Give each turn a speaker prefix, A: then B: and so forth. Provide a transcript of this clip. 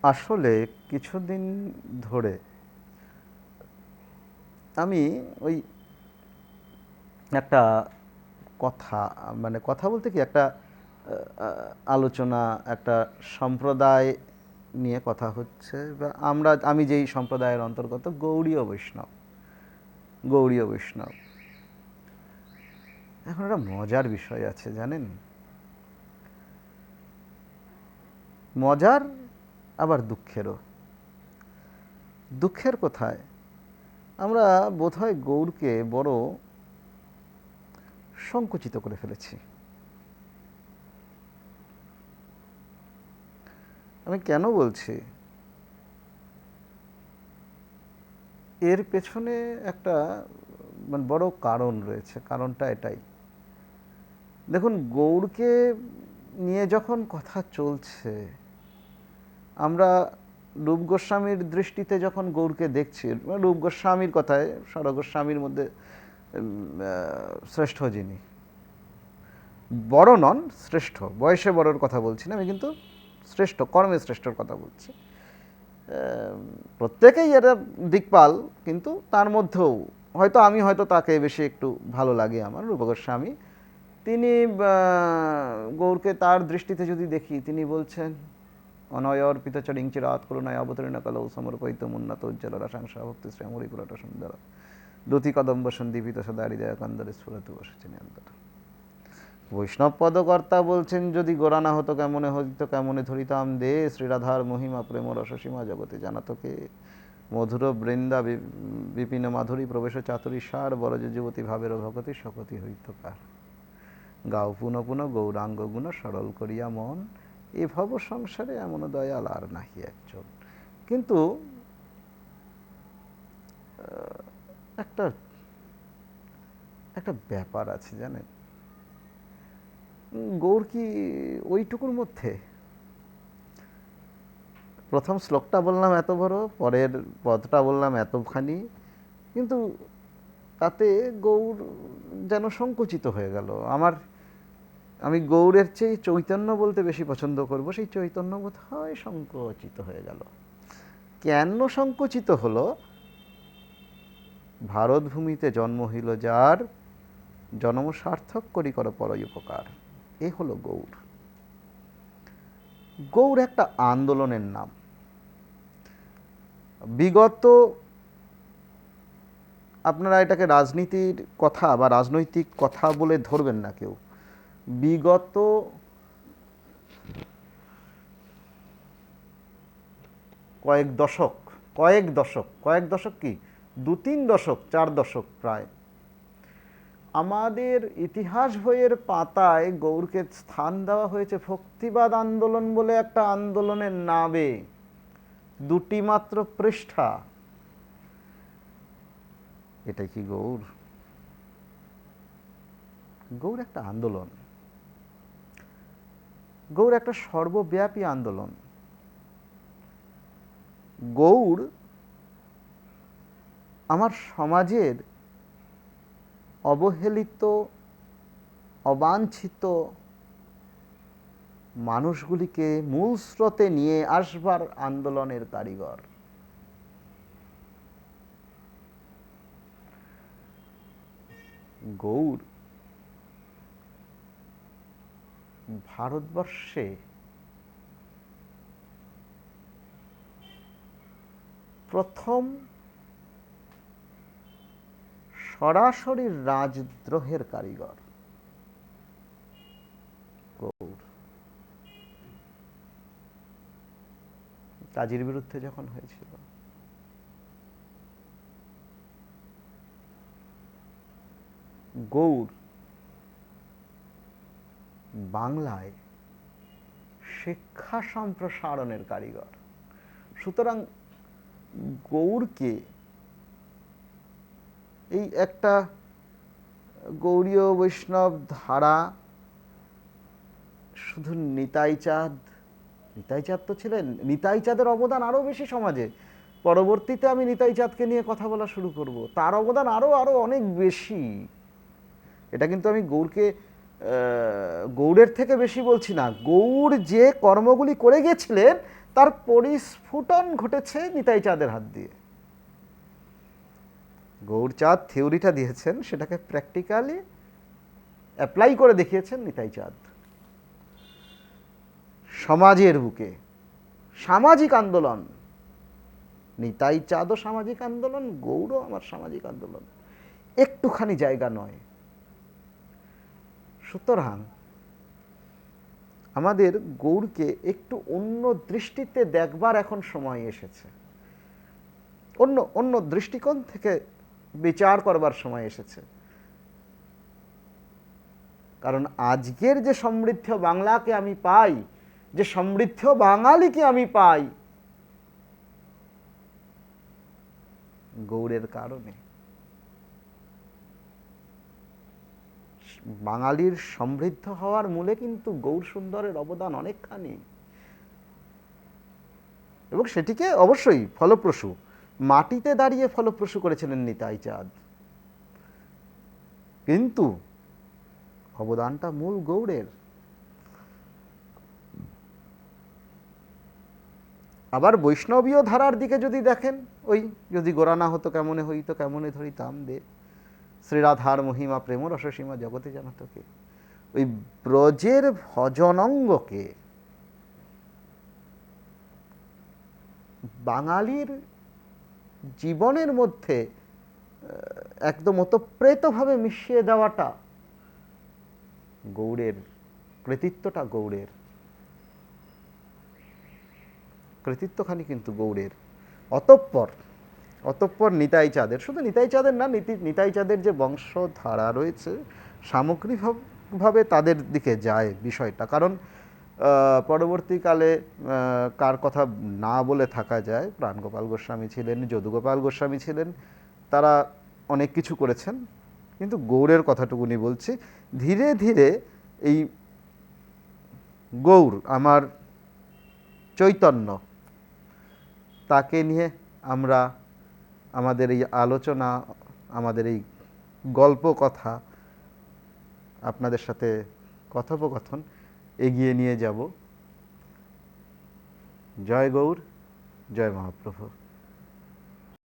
A: আসলে কিছুদিন ধরে আমি ওই একটা কথা, মানে কথা বলতে কি একটা আলোচনা, একটা সম্প্রদায় নিয়ে কথা হচ্ছে। বা আমি যেই সম্প্রদায়ের অন্তর্গত গৌড়ীয় বৈষ্ণব। এখন একটা মজার বিষয় আছে জানেন, মজার আবার দুঃখেরও। দুঃখের কোথায়, আমরা বোধহয় গৌড়কে বড় সংকুচিত করে ফেলেছি। আমি কেন বলছি, এর পেছনে একটা মানে বড় কারণ রয়েছে। কারণটা এটাই, দেখুন গৌড়কে নিয়ে যখন কথা চলছে, আমরা রূপ গোস্বামীর দৃষ্টিতে যখন গৌড়কে দেখছি, রূপ গোস্বামীর কথায় ষড় গোস্বামীর মধ্যে শ্রেষ্ঠ যিনি, বড় নন, শ্রেষ্ঠ, বয়সে বড়র কথা বলছি না আমি, কিন্তু শ্রেষ্ঠ, কর্মে শ্রেষ্ঠর কথা বলছি। প্রত্যেকেই এটা দিকপাল, কিন্তু তার মধ্যেও হয়তো তাকে বেশি একটু ভালো লাগে আমার, রূপ গোস্বামী। তিনি গৌরকে তার দৃষ্টিতে যদি দেখি, তিনি বলছেন অনয়র্পিত চরিঞ্চিরাত করুণায় অবতীর্ণ কলৌ সমর্পয়িত উন্নত উজ্জ্বল রসাংসা ভক্তি শ্রীমরি কুলট সুন্দর দ্যুতি কদম্ব সন্দীপিত সদা হৃদয় কন্দরে স্ফুরত বসেছেন অন্তর। বৈষ্ণব পদকর্তা বলছেন, যদি গোরা না হতো কেমনে হইত, কেমনে ধরিতাম দে শ্রীরাধার মহিমা প্রেম রসসীমা জগতে জানাতকে মধুর বৃন্দা বিপিন মাধুরী প্রবেশ চাতুরী সার বরজ যুবতী ভাবের ভগতি শকতি হইত কার। গাও পুন পুন গৌরাঙ্গ গুণ সরল করিয়া মন, এ ভব সংসারে এমন দয়াল আর নাহি একজন। কিন্তু একটা একটা ব্যাপার আছে জানেন, গৌর কি ওইটুকুর মধ্যে? প্রথম শ্লোকটা বললাম এত বড়, পরের পদটা বললাম এতখানি, কিন্তু তাতে গৌর যেন সংকুচিত হয়ে গেল। আমি গৌরের চেয়ে চৈতন্য বলতে বেশি পছন্দ করব, সেই চৈতন্য বোধ হয় সংকুচিত হয়ে গেল। কেন সংকুচিত হলো? ভারতভূমিতে জন্ম হইল যার, জন্ম সার্থক করি কর পরই উপকার। এ হলো গৌর। গৌর একটা আন্দোলনের নাম। বিগত, আপনারা এটাকে রাজনীতির কথা বা রাজনৈতিক কথা বলে ধরবেন না কেউ, বিগত কয়েক দশক কি 2-3 দশক, 4 দশক প্রায়, আমাদের ইতিহাস বইয়ের পাতায় গৌরকে স্থান দেওয়া হয়েছে ভক্তিবাদ আন্দোলন বলে একটা আন্দোলনের নামে, 2টি মাত্র পৃষ্ঠা। এটাই কি গৌর? গৌর একটা আন্দোলন, গৌর একটা সর্বব্যাপী আন্দোলন। গৌর আমার সমাজের অবহেলিত, অবাঞ্ছিত মানুষগুলিকে মূল স্রোতে নিয়ে আসবার আন্দোলনের কারিগর। গৌর ভারতবর্ষে প্রথম সরাসরি রাজদ্রোহের কারিগর গৌর। কাজীর বিরুদ্ধে যখন হয়েছিল, গৌর বাংলায় শিক্ষা সম্প্রসারণের কারিগর। সুতরাং গৌরকে এই একটা গৌড়ীয় বৈষ্ণব ধারা, শুধু নিতাই চাঁদ তো ছিলেন, নিতাই চাঁদের অবদান আরও বেশি সমাজে। পরবর্তীতে আমি নিতাই চাঁদকে নিয়ে কথা বলা শুরু করব, তার অবদান আরও অনেক বেশি। এটা কিন্তু আমি গৌড়ের থেকে বেশি বলছি না। গৌড় যে কর্মগুলি করে গেছিলেন তার পরিস্ফুটন ঘটেছে নিতাই চাঁদের হাত দিয়ে। গৌরচাঁদ থিওরিটা দিয়েছেন, সেটাকে প্র্যাকটিক্যালি অ্যাপ্লাই করে দেখিয়েছেন নিতাই চাঁদ। সমাজের বুকে সামাজিক আন্দোলন, নিতাই চাঁদও সামাজিক আন্দোলন, গৌরও আমার সামাজিক আন্দোলন, একটুখানি জায়গা নয়। সুতরাং আমাদের গৌরকে একটু অন্য দৃষ্টিতে দেখবার এখন সময় এসেছে, অন্য অন্য দৃষ্টিকোণ থেকে বিচার করবার সময় এসেছে। কারণ আজকের যে সমৃদ্ধ বাংলাকে আমি পাই, যে সমৃদ্ধ বাঙালিকে আমি পাই, গৌড়ের কারণে। বাঙালির সমৃদ্ধ হওয়ার মূলে কিন্তু গৌড় সুন্দরের অবদান অনেকখানি, এবং সেটিকে অবশ্যই ফলপ্রসূ, মাটিতে দাঁড়িয়ে ফলপ্রসূ করেছিলেন নিতাই চাঁদ, কিন্তু অবদানটা মূল গৌড়ের। আবার বৈষ্ণবীয় ধারার দিকে যদি দেখেন, ওই যদি গোরা না হতো কেমনে হইতো, কেমনে ধরিতাম দে, শ্রীরাধার মহিমা প্রেম রসসীমা জগতে জানত কে, ওই ব্রজের ভজনঙ্গকে বাঙালির জীবনের মধ্যে একদম ওতপ্রেতভাবে মিশিয়ে দেওয়াটা গৌড়ের কৃতিত্বটা, গৌড়ের কৃতিত্বখানি কিন্তু গৌড়ের। অতঃপর নিতাই চাঁদের, শুধু নিতাই চাঁদের না, নিতাই চাঁদের যে বংশধারা রয়েছে সামগ্রিকভাবে তাদের দিকে যায় বিষয়টা। কারণ পরবর্তীকালে কার কথা না বলে থাকা যায়, প্রাণগোপাল গোস্বামী ছিলেন, যদুগোপাল গোস্বামী ছিলেন, তারা অনেক কিছু করেছেন, কিন্তু গৌড়ের কথাটুকুনি বলছি। ধীরে ধীরে এই গৌড় আমার চৈতন্য, তাকে নিয়ে আমরা আমাদের এই আলোচনা, আমাদের এই গল্প কথা, আপনাদের সাথে কথোপকথন এগিয়ে নিয়ে যাব। জয় গৌর, জয় মহাপ্রভু।